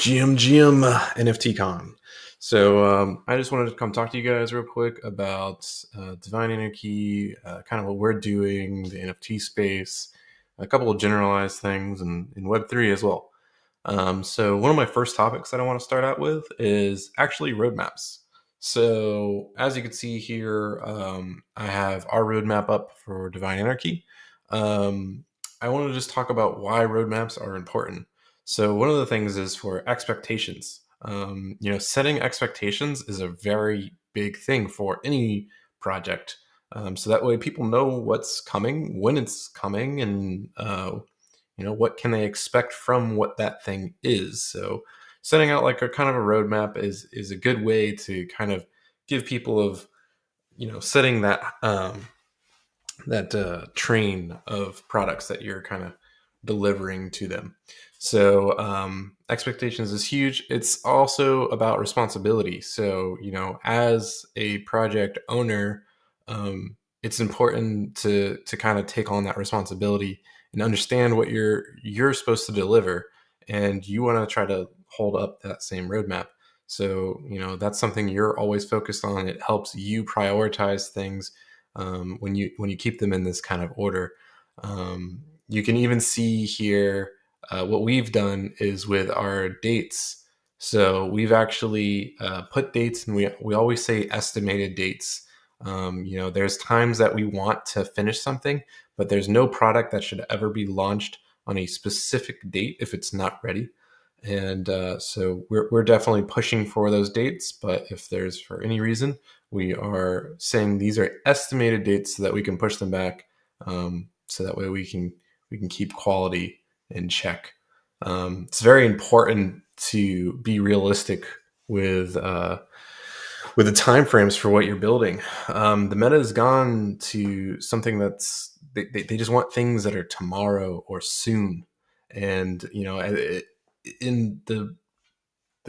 NFTCON. I just wanted to come talk to you guys real quick about Divine Anarchy, kind of what we're doing, the NFT space, a couple of generalized things, and in Web3 as well. One of my first topics that I want to start out with is actually roadmaps. So as you can see here, I have our roadmap up for Divine Anarchy. I want to just talk about why roadmaps are important. So one of the things is for expectations. Setting expectations is a very big thing for any project. So that way people know what's coming, when it's coming, and what can they expect from what that thing is. So setting out like a kind of a roadmap is a good way to kind of give people of setting that train of products that you're kind of delivering to them. So expectations is huge. It's also about responsibility. So as a project owner, it's important to kind of take on that responsibility and understand what you're supposed to deliver, and you want to try to hold up that same roadmap. So that's something you're always focused on. It helps you prioritize things when you keep them in this kind of order. You can even see here what we've done is with our dates. So we've actually put dates, and we always say estimated dates. There's times that we want to finish something, but there's no product that should ever be launched on a specific date if it's not ready. And so we're definitely pushing for those dates. But if there's for any reason, we are saying these are estimated dates so that we can push them back. So that way we can keep quality in check. It's very important to be realistic with the time frames for what you're building. The meta has gone to something that's they just want things that are tomorrow or soon. And in the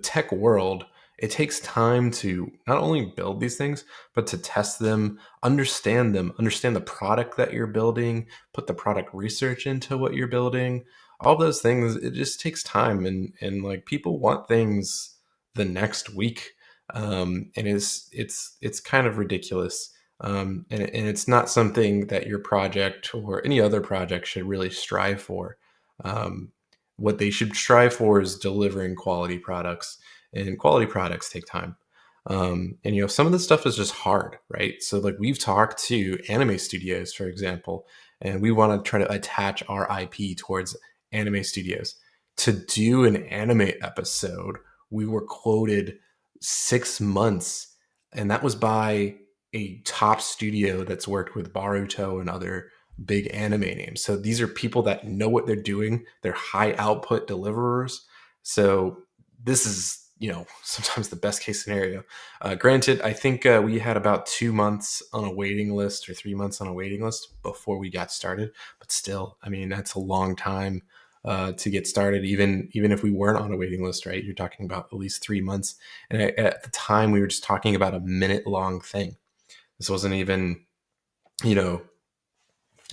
tech world, it takes time to not only build these things, but to test them, understand the product that you're building, put the product research into what you're building. All those things, it just takes time, and like people want things the next week, and it's kind of ridiculous. And it's not something that your project or any other project should really strive for. What they should strive for is delivering quality products, and quality products take time. And some of this stuff is just hard, right? So like we've talked to anime studios, for example, and we want to try to attach our IP towards anime studios. To do an anime episode, we were quoted 6 months, and that was by a top studio that's worked with Baruto and other big anime names. So these are people that know what they're doing. They're high output deliverers. So this is, sometimes the best case scenario. Granted, I think we had about 2 months on a waiting list or 3 months on a waiting list before we got started. But still, I mean, that's a long time to get started, even if we weren't on a waiting list, right? You're talking about at least 3 months. And at the time, we were just talking about a minute-long thing. This wasn't even,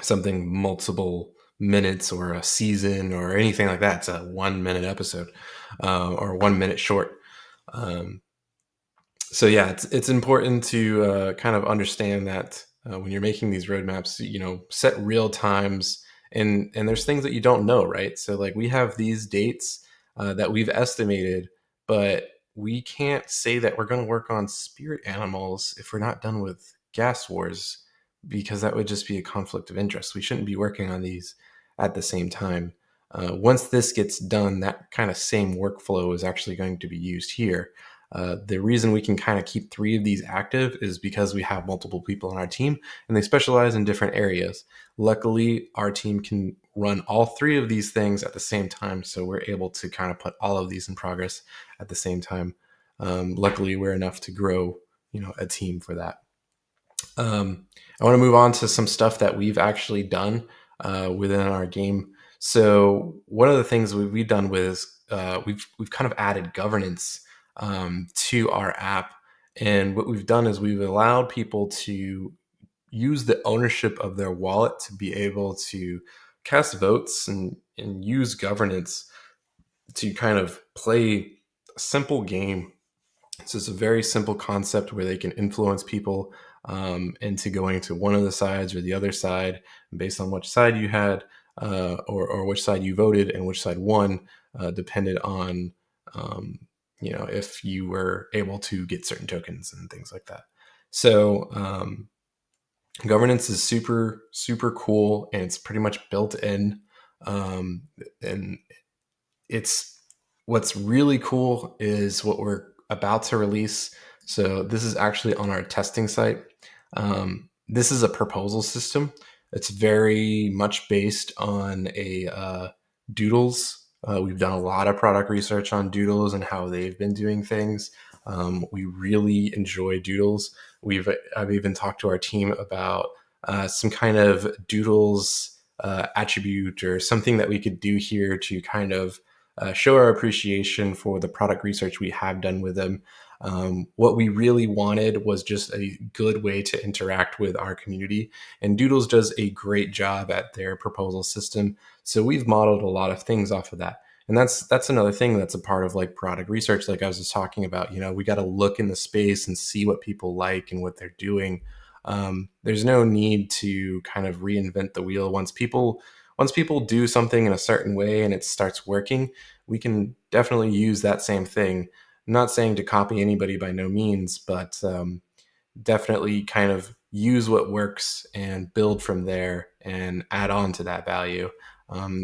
something multiple minutes or a season or anything like that. It's a 1 minute episode or 1 minute short. So yeah, it's important to kind of understand that when you're making these roadmaps, set real times, and there's things that you don't know, right? So like we have these dates that we've estimated, but we can't say that we're going to work on spirit animals if we're not done with gas wars, because that would just be a conflict of interest. We shouldn't be working on these at the same time. Once this gets done, that kind of same workflow is actually going to be used here. The reason we can kind of keep 3 of these active is because we have multiple people on our team and they specialize in different areas. Luckily, our team can run all 3 of these things at the same time, so we're able to kind of put all of these in progress at the same time. Luckily, we're enough to grow, a team for that. I want to move on to some stuff that we've actually done within our game. So one of the things we've done with is we've kind of added governance to our app, and what we've done is we've allowed people to use the ownership of their wallet to be able to cast votes and use governance to kind of play a simple game. So it's a very simple concept where they can influence people into going to one of the sides or the other side, based on which side you had, or which side you voted and which side won, depended on um, if you were able to get certain tokens and things like that. So governance is super super cool, and it's pretty much built in, um, and it's what's really cool is what we're about to release. So this is actually on our testing site. This is a proposal system. It's very much based on a doodles. We've done a lot of product research on doodles and how they've been doing things. We really enjoy doodles. I've even talked to our team about some kind of doodles attribute or something that we could do here to kind of show our appreciation for the product research we have done with them. What we really wanted was just a good way to interact with our community, and Doodles does a great job at their proposal system. So we've modeled a lot of things off of that. And that's another thing that's a part of like product research, like I was just talking about. We got to look in the space and see what people like and what they're doing. There's no need to kind of reinvent the wheel. Once people do something in a certain way and it starts working, we can definitely use that same thing. I'm not saying to copy anybody by no means, but definitely kind of use what works and build from there and add on to that value.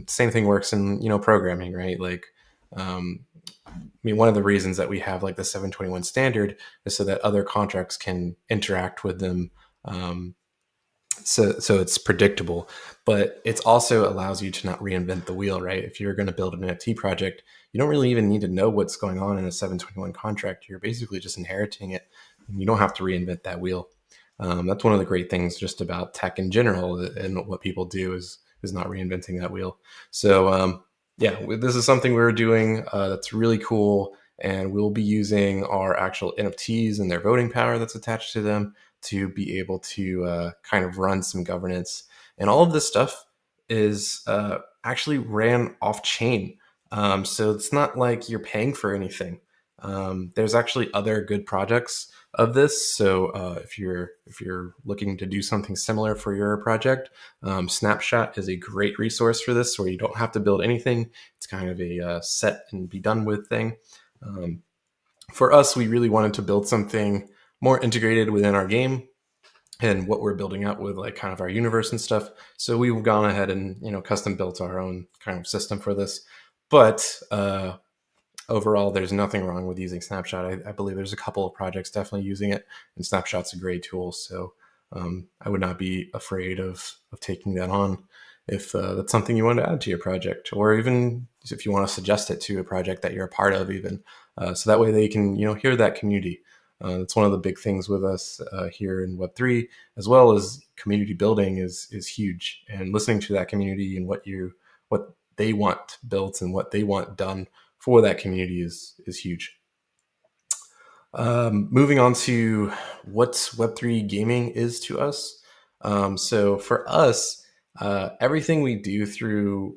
Same thing works in programming, right? Like, one of the reasons that we have like the 721 standard is so that other contracts can interact with them. So it's predictable, but it also allows you to not reinvent the wheel, right? If you're going to build an NFT project, you don't really even need to know what's going on in a 721 contract. You're basically just inheriting it, and you don't have to reinvent that wheel. That's one of the great things just about tech in general, and what people do is not reinventing that wheel. So yeah, this is something we're doing that's really cool, and we'll be using our actual NFTs and their voting power that's attached to them to be able to kind of run some governance. And all of this stuff is actually ran off chain. So it's not like you're paying for anything. There's actually other good projects of this. So if you're looking to do something similar for your project, Snapshot is a great resource for this, where you don't have to build anything. It's kind of a set and be done with thing. For us, we really wanted to build something more integrated within our game and what we're building out with like kind of our universe and stuff. So we've gone ahead and custom built our own kind of system for this. But overall, there's nothing wrong with using Snapshot. I believe there's a couple of projects definitely using it, and Snapshot's a great tool. So I would not be afraid of taking that on if that's something you want to add to your project, or even if you want to suggest it to a project that you're a part of, even so that way they can hear that community. That's one of the big things with us here in Web3, as well as community building is huge, and listening to that community and what they want built and what they want done for that community is huge. Moving on to what Web3 gaming is to us. So for us, everything we do through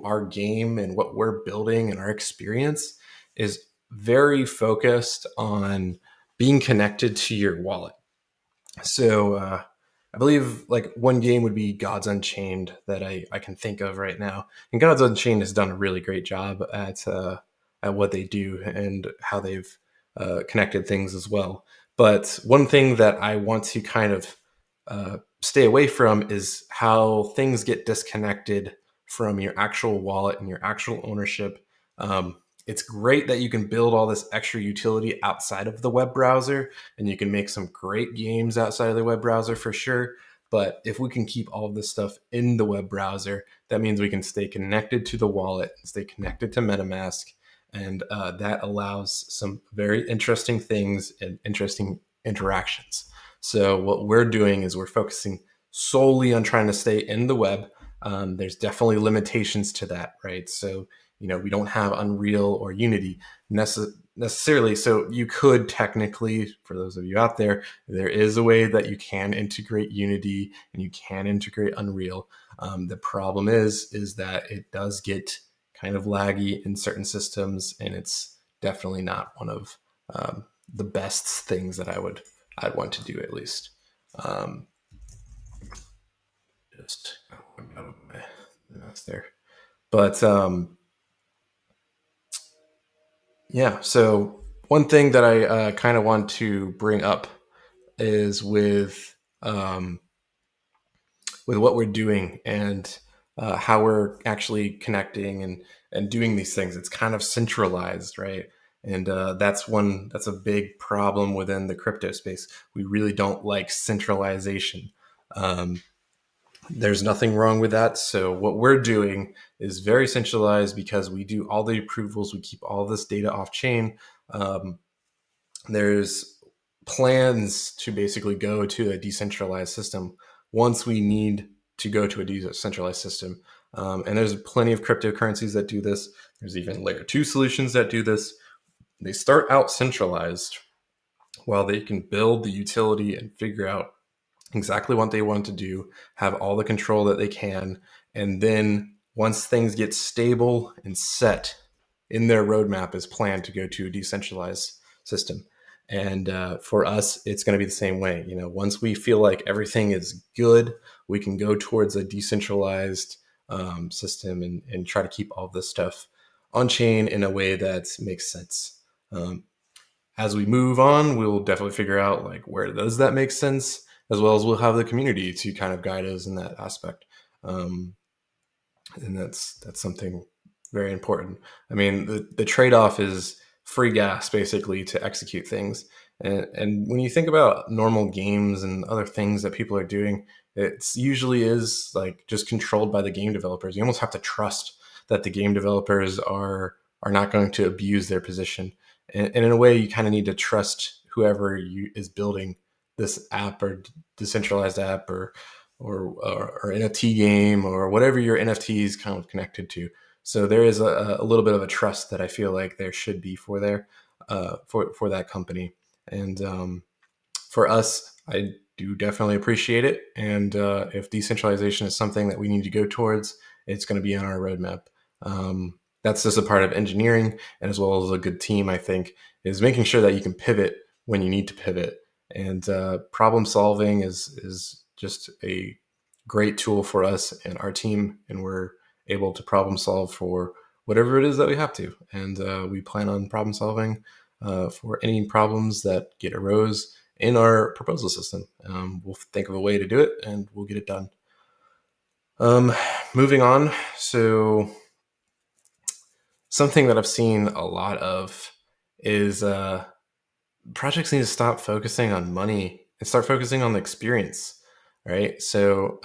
our game and what we're building and our experience is very focused on being connected to your wallet. So I believe like one game would be Gods Unchained that I can think of right now. And Gods Unchained has done a really great job at what they do and how they've connected things as well. But one thing that I want to kind of stay away from is how things get disconnected from your actual wallet and your actual ownership. It's great that you can build all this extra utility outside of the web browser, and you can make some great games outside of the web browser for sure. But if we can keep all of this stuff in the web browser, that means we can stay connected to the wallet, stay connected to MetaMask, and that allows some very interesting things and interesting interactions. So what we're doing is we're focusing solely on trying to stay in the web. There's definitely limitations to that, right? So we don't have Unreal or Unity necessarily. So you could technically, for those of you out there, there is a way that you can integrate Unity and you can integrate Unreal. The problem is that it does get kind of laggy in certain systems, and it's definitely not one of the best things that I'd want to do, at least. Um, just out of my mess there, but yeah. So one thing that I kind of want to bring up is with what we're doing and how we're actually connecting and doing these things. It's kind of centralized, right? And that's a big problem within the crypto space. We really don't like centralization. Um, there's nothing wrong with that. So what we're doing is very centralized because we do all the approvals. We keep all this data off chain. Um, there's plans to basically go to a decentralized system once we need to go to a decentralized system. And there's plenty of cryptocurrencies that do this. There's even layer two solutions that do this. They start out centralized while they can build the utility and figure out exactly what they want to do, have all the control that they can. And then once things get stable and set, in their roadmap is planned to go to a decentralized system. And for us, it's going to be the same way. You know, once we feel like everything is good, we can go towards a decentralized system and try to keep all this stuff on chain in a way that makes sense. As we move on, we'll definitely figure out like where does that make sense, as well as we'll have the community to kind of guide us in that aspect. Um, and that's something very important. I mean, the trade-off is free gas basically to execute things. And when you think about normal games and other things that people are doing, it's usually is like just controlled by the game developers. You almost have to trust that the game developers are not going to abuse their position. And in a way, you kind of need to trust whoever is building this app or decentralized app or NFT game or whatever your NFT is kind of connected to. So there is a little bit of a trust that I feel like there should be for there for that company. And for us, I do definitely appreciate it. And if decentralization is something that we need to go towards, it's going to be on our roadmap. That's just a part of engineering, and as well as a good team, I think, is making sure that you can pivot when you need to pivot. And problem solving is just a great tool for us and our team, and we're able to problem solve for whatever it is that we have to. And we plan on problem solving for any problems that get arose in our proposal system. We'll think of a way to do it, and we'll get it done. Moving on, so something that I've seen a lot of is projects need to stop focusing on money and start focusing on the experience, right? So,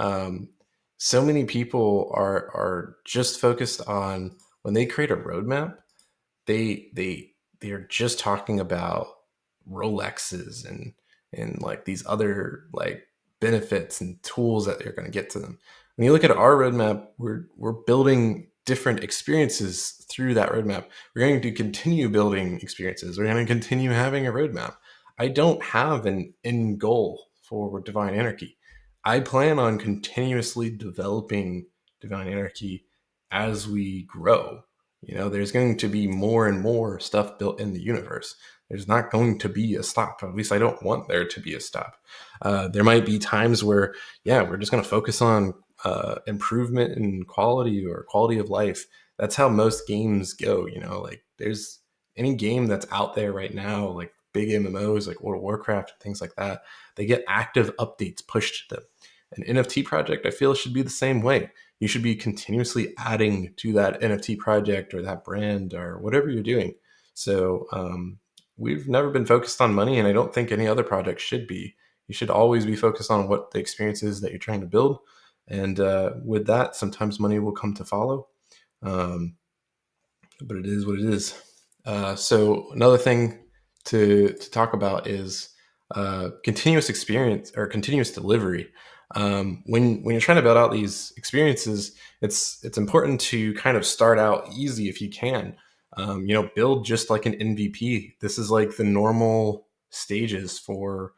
so many people are just focused on when they create a roadmap, they're just talking about Rolexes and like these other like benefits and tools that they're going to get to them. When you look at our roadmap, we're building different experiences through that roadmap. We're going to continue building experiences. We're going to continue having a roadmap. I don't have an end goal for Divine Anarchy. I plan on continuously developing Divine Anarchy as we grow. You know, there's going to be more and more stuff built in the universe. There's not going to be a stop. At least I don't want there to be a stop. There might be times where, yeah, we're just going to focus on improvement in quality or quality of life. That's how most games go. You know, like there's any game that's out there right now, like big MMOs like World of Warcraft and things like that, they get active updates pushed to them. An NFT project, I feel, should be the same way. You should be continuously adding to that NFT project or that brand or whatever you're doing. So we've never been focused on money, and I don't think any other project should be. You should always be focused on what the experience is that you're trying to build. And with that, sometimes money will come to follow. But it is what it is. So another thing to talk about is continuous experience or continuous delivery. When you're trying to build out these experiences, it's important to kind of start out easy if you can. You know, build just like an MVP. This is like the normal stages for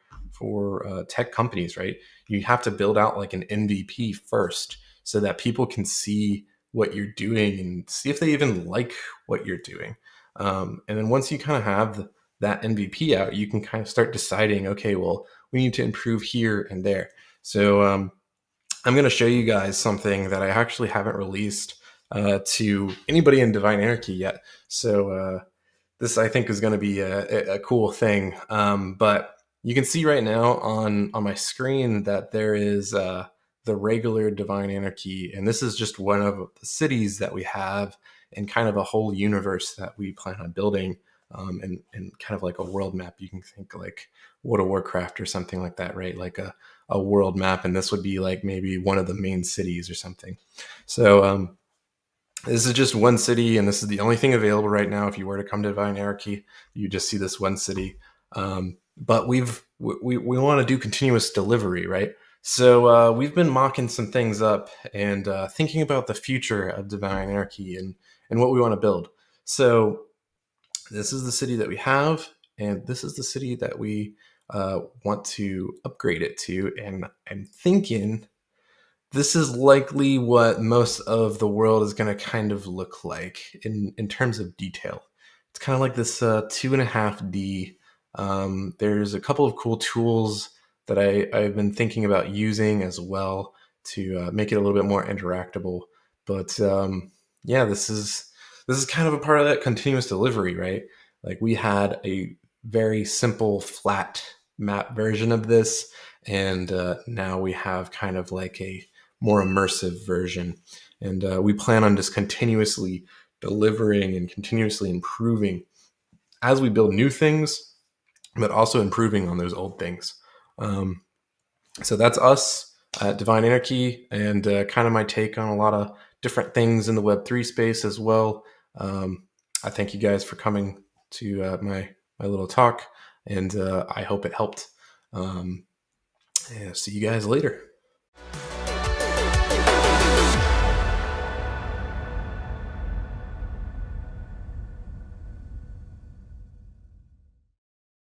tech companies, right? You have to build out like an MVP first, so that people can see what you're doing and see if they even like what you're doing. And then once you kind of have that MVP out, you can kind of start deciding, okay, well, we need to improve here and there. So I'm going to show you guys something that I actually haven't released to anybody in Divine Anarchy yet. So this, I think, is going to be a cool thing. But you can see right now on my screen that there is the regular Divine Anarchy, and this is just one of the cities that we have and kind of a whole universe that we plan on building, and kind of like a world map. You can think like World of Warcraft or something like that, right? Like a world map, and this would be like maybe one of the main cities or something. So this is just one city, and this is the only thing available right now. If you were to come to Divine Anarchy, you just see this one city. But we want to do continuous delivery, right? So we've been mocking some things up and thinking about the future of Divine Anarchy and what we want to build. So this is the city that we have, and this is the city that we want to upgrade it to. And I'm thinking this is likely what most of the world is going to kind of look like in terms of detail. It's kind of like this 2.5D. There's a couple of cool tools that I've been thinking about using as well to make it a little bit more interactable. But yeah, this is kind of a part of that continuous delivery, right? Like we had a very simple flat map version of this, and now we have kind of like a more immersive version. And we plan on just continuously delivering and continuously improving as we build new things, but also improving on those old things. So that's us at Divine Anarchy, and kind of my take on a lot of different things in the Web3 space as well. I thank you guys for coming to my little talk, and I hope it helped. Yeah, see you guys later.